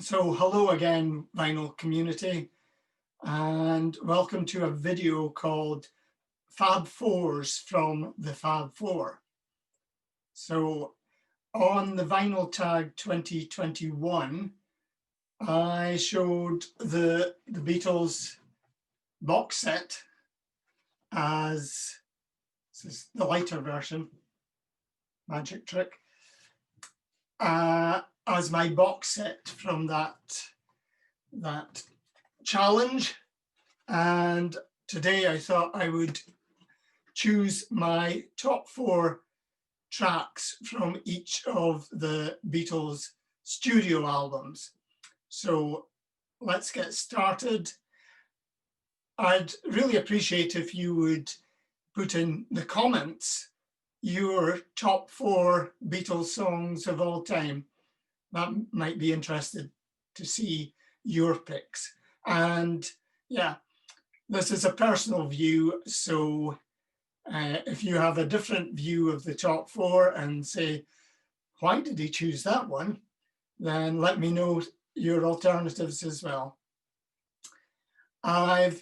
So hello again, vinyl community, and welcome to a video called Fab Fours from the Fab Four. So on the vinyl tag 2021, I showed the Beatles box set as, this is the lighter version, magic trick, as my box set from that challenge. And today I thought I would choose my top 4 tracks from each of the Beatles studio albums. So let's get started. I'd really appreciate if you would put in the comments your top 4 Beatles songs of all time. That might be interested to see your picks. And yeah, this is a personal view, so if you have a different view of the top 4 and say, why did he choose that one? Then let me know your alternatives as well. I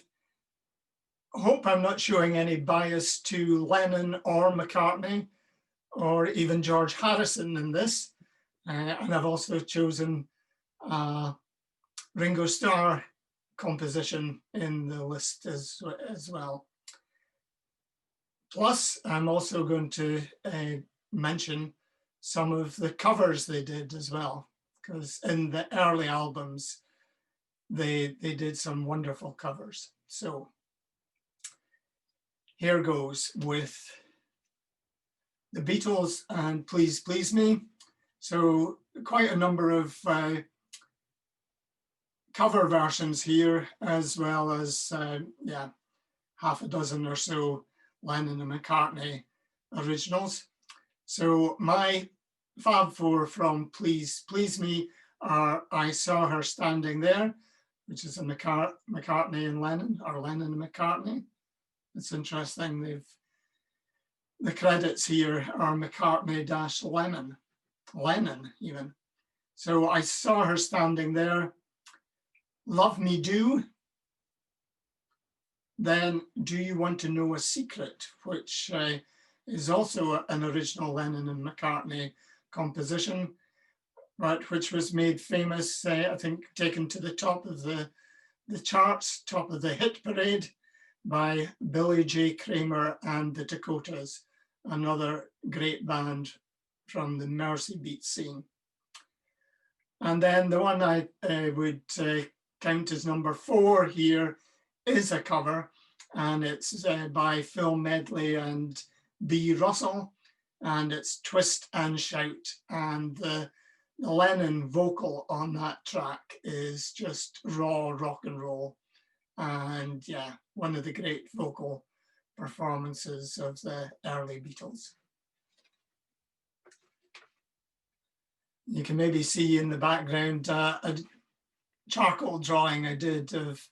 hope I'm not showing any bias to Lennon or McCartney or even George Harrison in this. And I've also chosen Ringo Starr composition in the list as well. Plus, I'm also going to mention some of the covers they did as well, because in the early albums, they did some wonderful covers. So here goes with the Beatles and Please Please Me. So quite a number of cover versions here, as well as half a dozen or so Lennon and McCartney originals. So my Fab Four from Please Please Me are I Saw Her Standing There, which is a McCartney and Lennon, or Lennon and McCartney. It's interesting, the credits here are McCartney-Lennon, Lennon even. So I Saw Her Standing There, Love Me Do, then Do You Want to Know a Secret, which is also an original Lennon and McCartney composition, but which was made famous, I think, taken to the top of the charts, top of the hit parade by Billy J. Kramer and the Dakotas, another great band from the Mersey beat scene. And then the one I would count as number 4 here is a cover, and it's by Phil Medley and B. Russell, and it's Twist and Shout. And the Lennon vocal on that track is just raw rock and roll. And yeah, one of the great vocal performances of the early Beatles. You can maybe see in the background a charcoal drawing I did of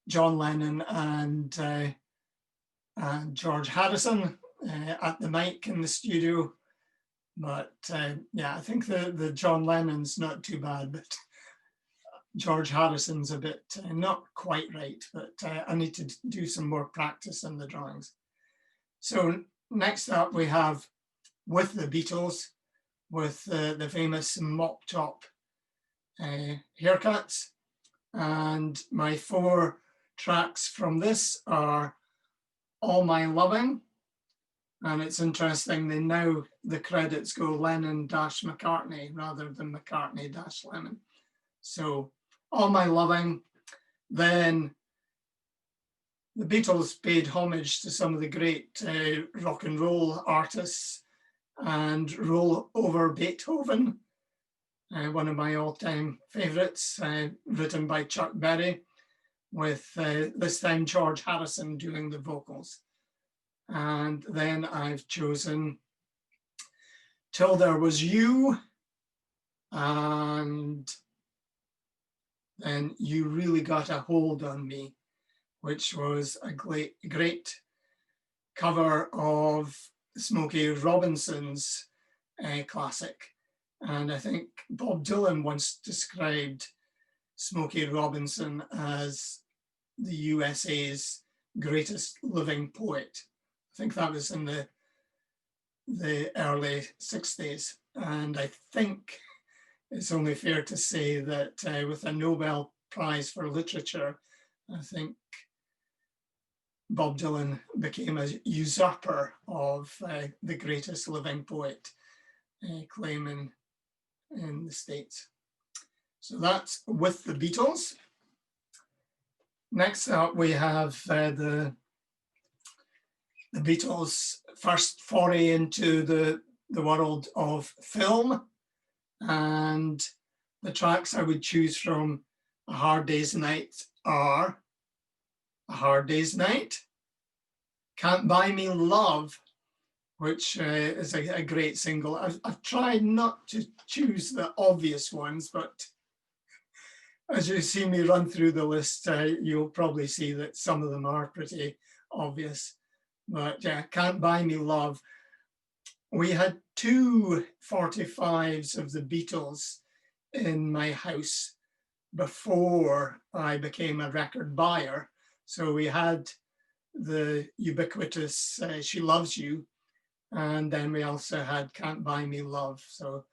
John Lennon and George Harrison at the mic in the studio. But yeah, I think the John Lennon's not too bad, but George Harrison's a bit not quite right, but I need to do some more practice on the drawings. So next up we have With the Beatles, with the famous mop top haircuts. And my 4 tracks from this are All My Loving. And it's interesting, the credits go Lennon-McCartney rather than McCartney-Lennon. So All My Loving. Then the Beatles paid homage to some of the great rock and roll artists, and Roll Over Beethoven, one of my all-time favorites, written by Chuck Berry, with this time George Harrison doing the vocals. And then I've chosen Till There Was You, and then You Really Got a Hold on Me, which was a great cover of Smokey Robinson's classic. And I think Bob Dylan once described Smokey Robinson as the USA's greatest living poet. I think that was in the early 60s. And I think it's only fair to say that with a Nobel Prize for Literature, I think Bob Dylan became a usurper of the greatest living poet claim in the States. So that's with the Beatles. Next up, we have the Beatles' first foray into the world of film. And the tracks I would choose from A Hard Day's Night are A Hard Day's Night, Can't Buy Me Love, which is a great single. I've tried not to choose the obvious ones, but as you see me run through the list, you'll probably see that some of them are pretty obvious. But yeah, Can't Buy Me Love. We had 2 45s of the Beatles in my house before I became a record buyer. So we had the ubiquitous She Loves You, and then we also had Can't Buy Me Love. So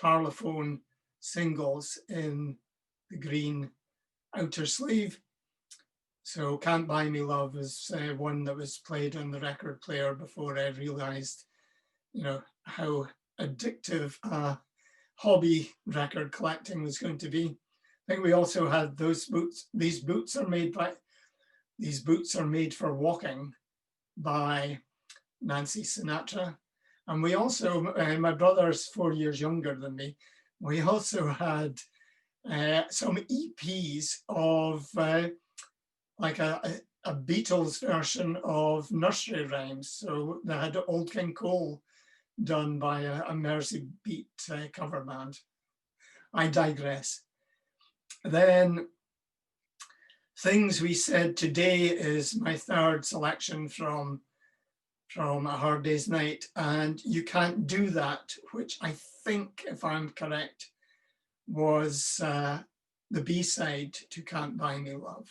Parlophone singles in the green outer sleeve. So Can't Buy Me Love was one that was played on the record player before I realized, how addictive hobby record collecting was going to be. I think we also had those boots. These boots are made for walking by Nancy Sinatra. And we also, my brother's 4 years younger than me, we also had some EPs of like a Beatles version of nursery rhymes. So they had Old King Cole done by a Mersey Beat cover band. I digress. Then Things We Said Today is my third selection from A Hard Day's Night, and You Can't Do That, which I think, if I'm correct, was the B-side to Can't Buy Me Love.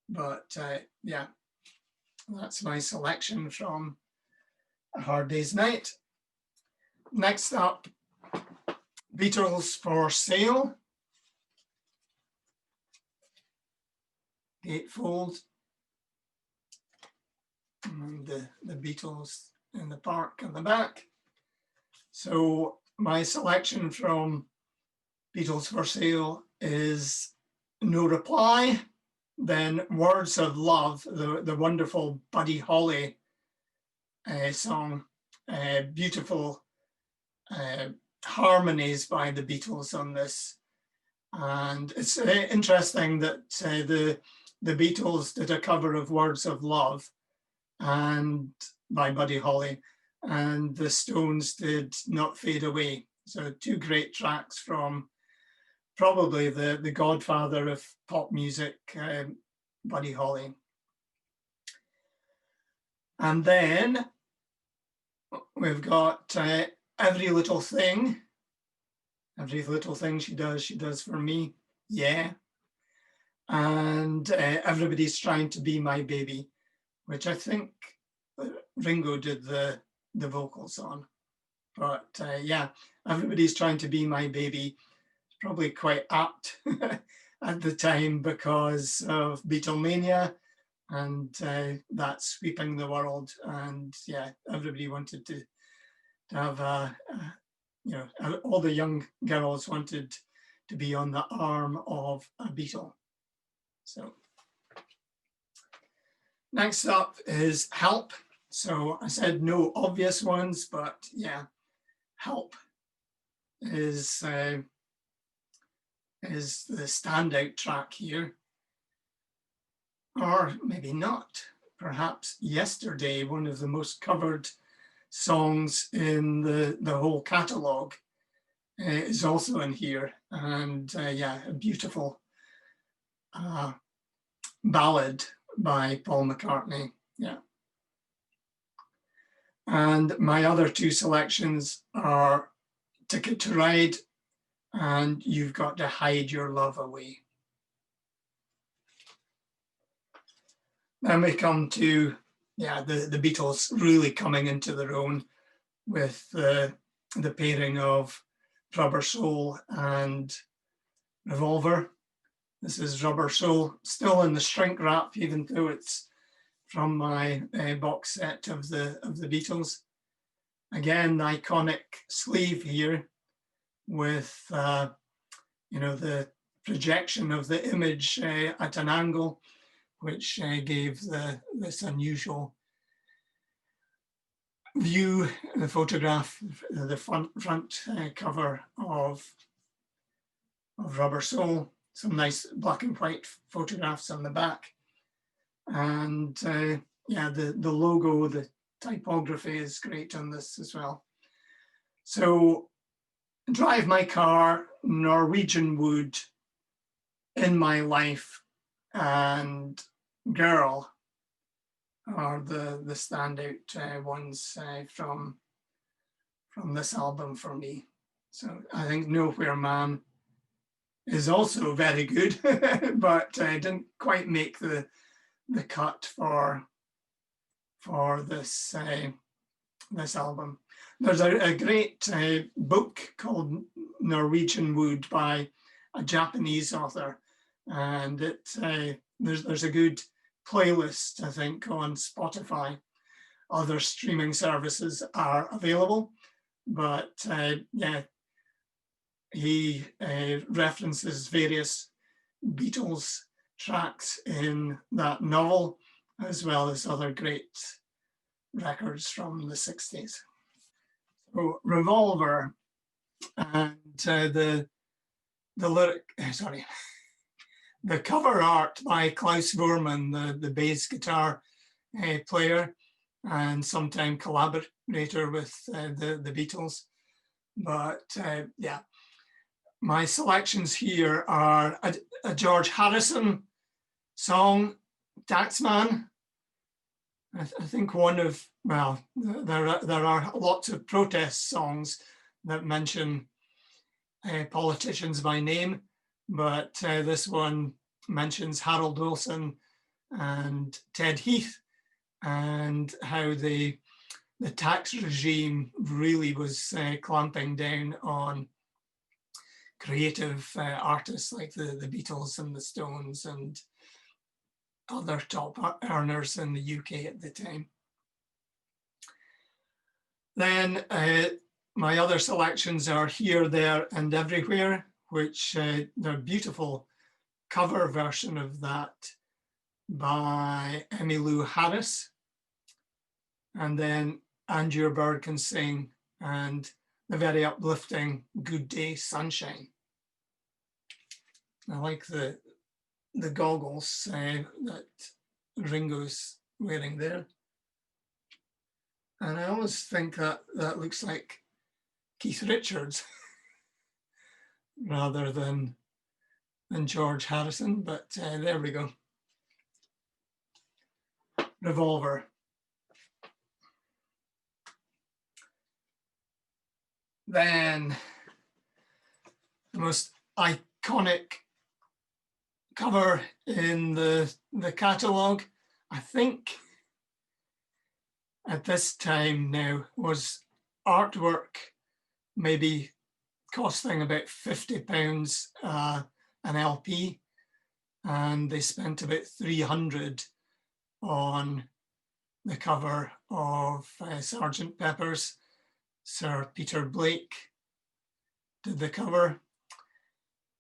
But yeah, that's my selection from A Hard Day's Night. Next up, Beatles for Sale. Gatefold. And the Beatles in the park in the back. So my selection from Beatles for Sale is No Reply, then Words of Love, the wonderful Buddy Holly song, beautiful harmonies by the Beatles on this. And it's interesting that the Beatles did a cover of Words of Love and by Buddy Holly, and the Stones did Not Fade Away. So 2 great tracks from probably the godfather of pop music, Buddy Holly. And then we've got Every Little Thing. Every Little Thing She Does for Me. Yeah. And Everybody's Trying to Be My Baby, which I think Ringo did the vocals on. But yeah, Everybody's Trying to Be My Baby. Probably quite apt at the time because of Beatlemania and that sweeping the world. And yeah, everybody wanted to have all the young girls wanted to be on the arm of a Beatle. So next up is Help. So I said no obvious ones, but yeah, Help is the standout track here. Or maybe not. Perhaps Yesterday, one of the most covered songs in the whole catalogue, is also in here. And yeah, a beautiful ballad by Paul McCartney. Yeah. And my other 2 selections are Ticket to Ride and You've Got to Hide Your Love Away. Then we come to, the Beatles really coming into their own with the pairing of Rubber Soul and Revolver. This is Rubber Soul, still in the shrink wrap, even though it's from my box set of the Beatles. Again, the iconic sleeve here with the projection of the image at an angle, which gave this unusual view, the photograph, the front cover of Rubber Soul. Some nice black and white photographs on the back. And the logo, the typography is great on this as well. So Drive My Car, Norwegian Wood, In My Life, and Girl are the standout ones from this album for me. So I think Nowhere Man is also very good, but didn't quite make the cut for this this album. There's a great book called Norwegian Wood by a Japanese author, and there's a good playlist, I think, on Spotify. Other streaming services are available, but he references various Beatles tracks in that novel, as well as other great records from the 60s. So Revolver, and the cover art by Klaus Voormann, the bass guitar player and sometime collaborator with the Beatles. But my selections here are a George Harrison song, Taxman. I think one of, there are lots of protest songs that mention politicians by name, but this one mentions Harold Wilson and Ted Heath, and how the tax regime really was clamping down on creative artists like the Beatles and the Stones and other top earners in the UK at the time. Then my other selections are Here, There and Everywhere, which they're beautiful cover version of that by Emmylou Harris. And then And Your Bird Can Sing, and the very uplifting Good Day Sunshine. I like the goggles that Ringo's wearing there. And I always think that looks like Keith Richards rather than George Harrison, but there we go. Revolver. Then the most iconic cover in the catalogue, I think at this time now, was artwork maybe costing about £50 an LP, and they spent about 300 on the cover of Sgt Peppers. Sir Peter Blake did the cover,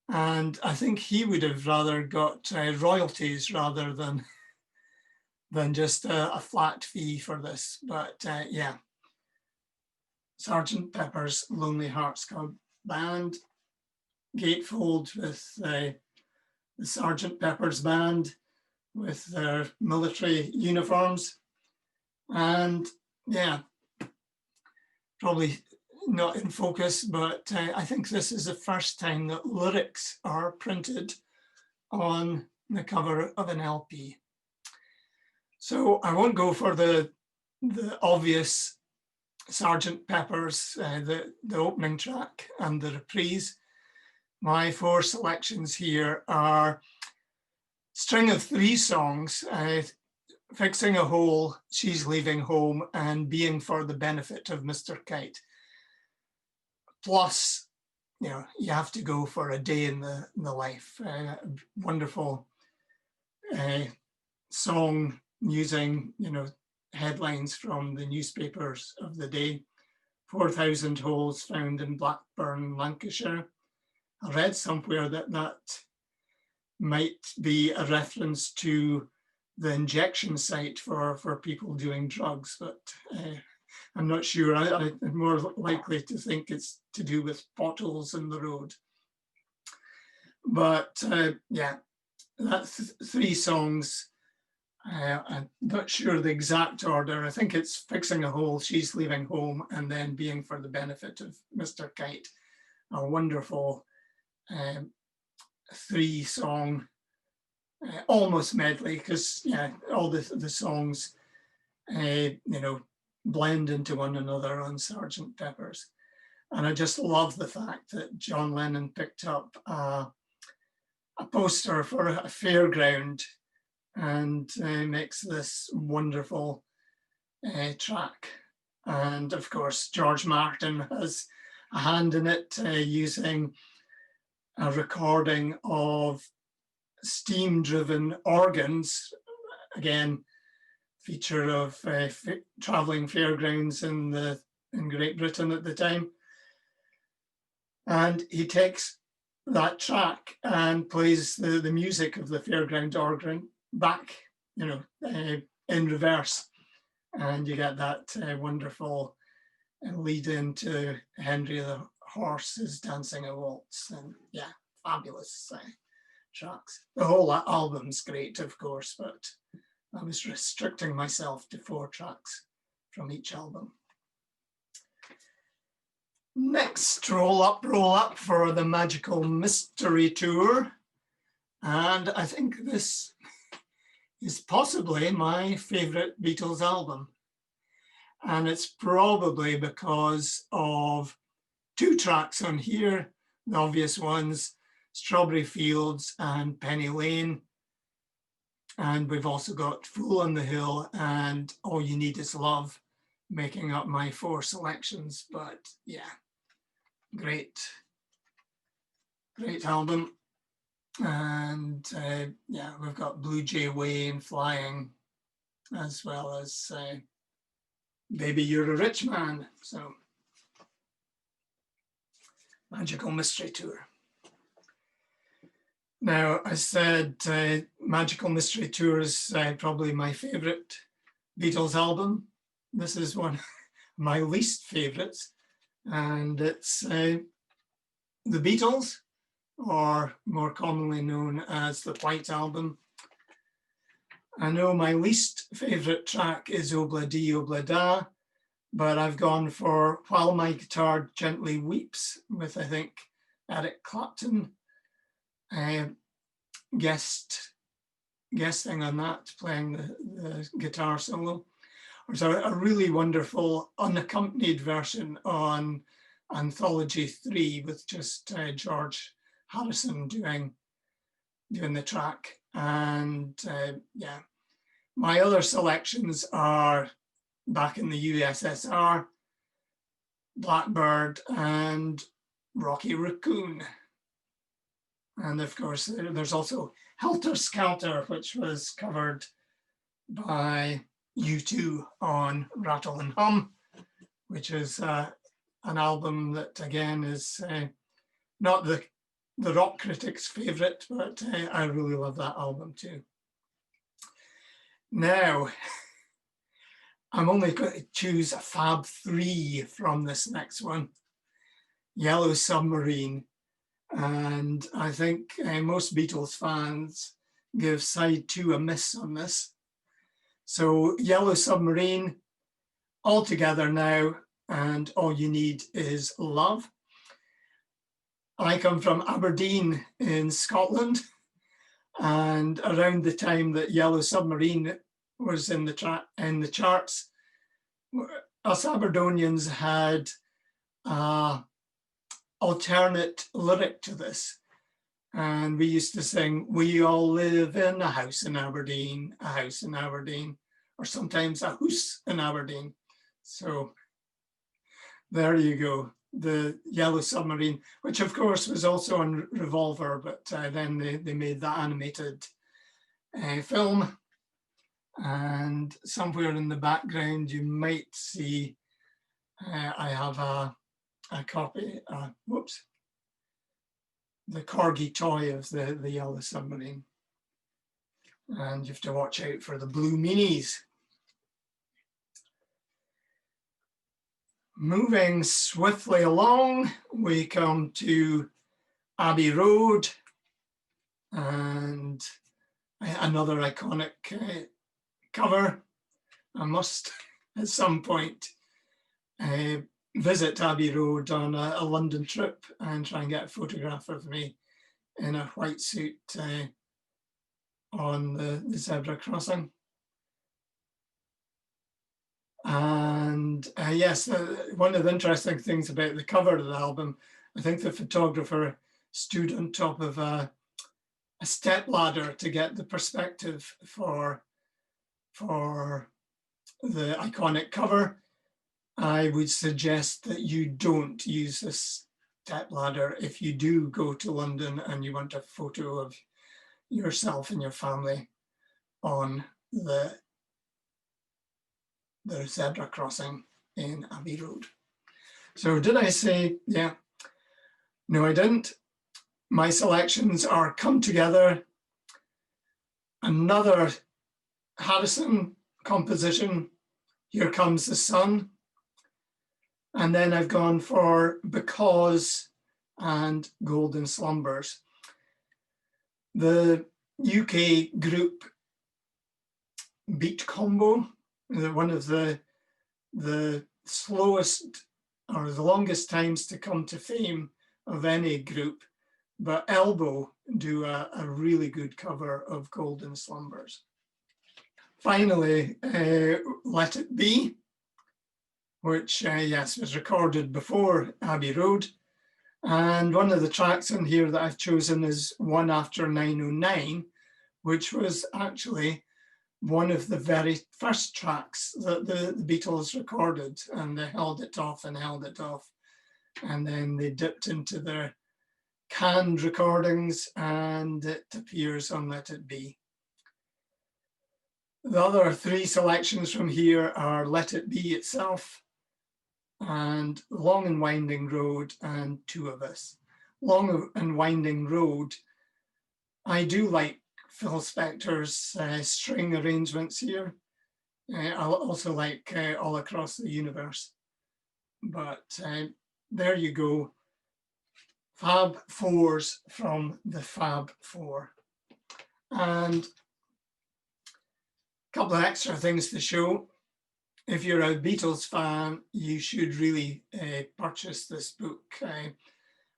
and I think he would have rather got royalties rather than just a flat fee for this. But Sgt Pepper's Lonely Hearts Club Band, gatefold with the Sgt Pepper's Band with their military uniforms, and probably not in focus, but I think this is the first time that lyrics are printed on the cover of an LP. So I won't go for the obvious Sgt Pepper's, the opening track and the reprise, My four selections here are string of three songs, Fixing a Hole, She's Leaving Home, and Being for the Benefit of Mr. Kite. Plus, you have to go for A Day in the Life. Wonderful song using, headlines from the newspapers of the day. 4,000 holes found in Blackburn, Lancashire. I read somewhere that might be a reference to the injection site for people doing drugs, but I'm not sure. I'm more likely to think it's to do with potholes in the road. But yeah, that's three songs. I'm not sure the exact order. I think it's Fixing a Hole, She's Leaving Home, and then Being for the Benefit of Mr. Kite. A wonderful three-song almost medley, because all the songs blend into one another on Sgt Peppers. And I just love the fact that John Lennon picked up a poster for a fairground and makes this wonderful track. And of course, George Martin has a hand in it, using a recording of steam-driven organs, again, feature of traveling fairgrounds in Great Britain at the time. And he takes that track and plays the music of the fairground organ back, in reverse. And you get that wonderful lead into Henry the Horse is Dancing a Waltz. And yeah, fabulous tracks. The whole album's great, of course, but I was restricting myself to 4 tracks from each album. Next, Roll Up for the Magical Mystery Tour. And I think this is possibly my favorite Beatles album. And it's probably because of 2 tracks on here, the obvious ones, Strawberry Fields and Penny Lane. And we've also got Fool on the Hill and All You Need Is Love, making up my 4 selections. But yeah, great album. And yeah, we've got Blue Jay Way and Flying, as well as Baby You're a Rich Man. So, Magical Mystery Tour. Now, I said Magical Mystery Tour is probably my favorite Beatles album. This is one of my least favorites, and it's The Beatles, or more commonly known as the White Album. I know my least favorite track is Obla Dee Obla Da, but I've gone for While My Guitar Gently Weeps with, I think, Eric Clapton guesting on that, playing the guitar solo. There's a really wonderful unaccompanied version on Anthology 3 with just George Harrison doing the track. And yeah, my other selections are Back in the USSR, Blackbird, and Rocky Raccoon. And of course, there's also Helter Skelter, which was covered by U2 on Rattle and Hum, which is an album that, again, is not the rock critics' favorite, but I really love that album too. Now, I'm only going to choose a Fab 3 from this next one, Yellow Submarine. And I think most Beatles fans give side 2 a miss on this. So Yellow Submarine, All Together Now, and All You Need Is Love. I come from Aberdeen in Scotland, and around the time that Yellow Submarine was in the charts, us Aberdonians had alternate lyric to this. And we used to sing, we all live in a house in Aberdeen, a house in Aberdeen, or sometimes a hoose in Aberdeen. So there you go, the Yellow Submarine, which of course was also on Revolver, but then they made that animated film. And somewhere in the background, you might see I have a copy, whoops, the corgi toy of the Yellow Submarine. And you have to watch out for the blue meanies. Moving swiftly along, we come to Abbey Road, and another iconic cover. I must at some point visit Abbey Road on a London trip and try and get a photograph of me in a white suit on the zebra crossing. And yes, one of the interesting things about the cover of the album, I think the photographer stood on top of a step ladder to get the perspective for the iconic cover. I would suggest that you don't use a step ladder if you do go to London and you want a photo of yourself and your family on the zebra crossing in Abbey Road. So did I say, yeah? No, I didn't. My selections are Come Together, another Harrison composition, Here Comes the Sun, and then I've gone for Because and Golden Slumbers. The UK group Beat Combo, one of the slowest or the longest times to come to fame of any group, but Elbow do a really good cover of Golden Slumbers. Finally, Let It Be, which yes, was recorded before Abbey Road. And one of the tracks in here that I've chosen is One After 909, which was actually one of the very first tracks that the Beatles recorded, and they held it off and held it off. And then they dipped into their canned recordings and it appears on Let It Be. The other three selections from here are Let It Be itself, and Long and Winding Road, and Two of Us. Long and Winding Road, I do like Phil Spector's string arrangements here. I also like All Across the Universe. But there you go. Fab Fours from the Fab Four. And a couple of extra things to show. If you're a Beatles fan, you should really purchase this book,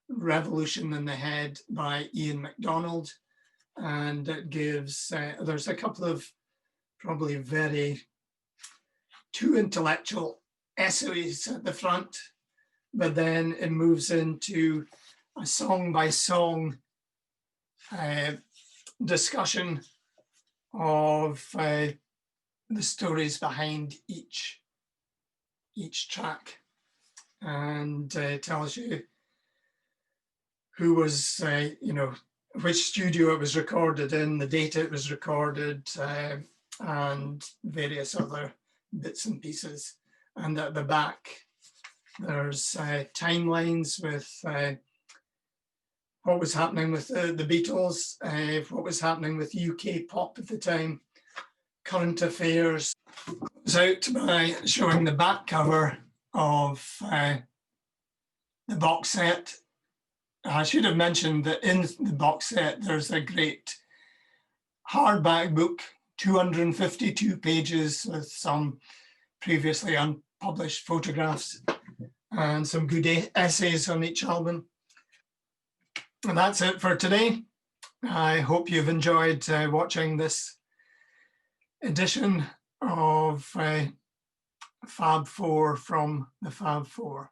Revolution in the Head by Ian MacDonald. And it gives, there's a couple of probably very too intellectual essays at the front, but then it moves into a song by song discussion of the stories behind each track, and tells you who was, which studio it was recorded in, the date it was recorded, and various other bits and pieces. And at the back, there's timelines with what was happening with the Beatles, what was happening with UK pop at the time, current affairs. It's out by showing the back cover of the box set. I should have mentioned that in the box set, there's a great hardback book, 252 pages with some previously unpublished photographs and some good essays on each album. And that's it for today. I hope you've enjoyed watching this edition of Fab Four from the Fab Four.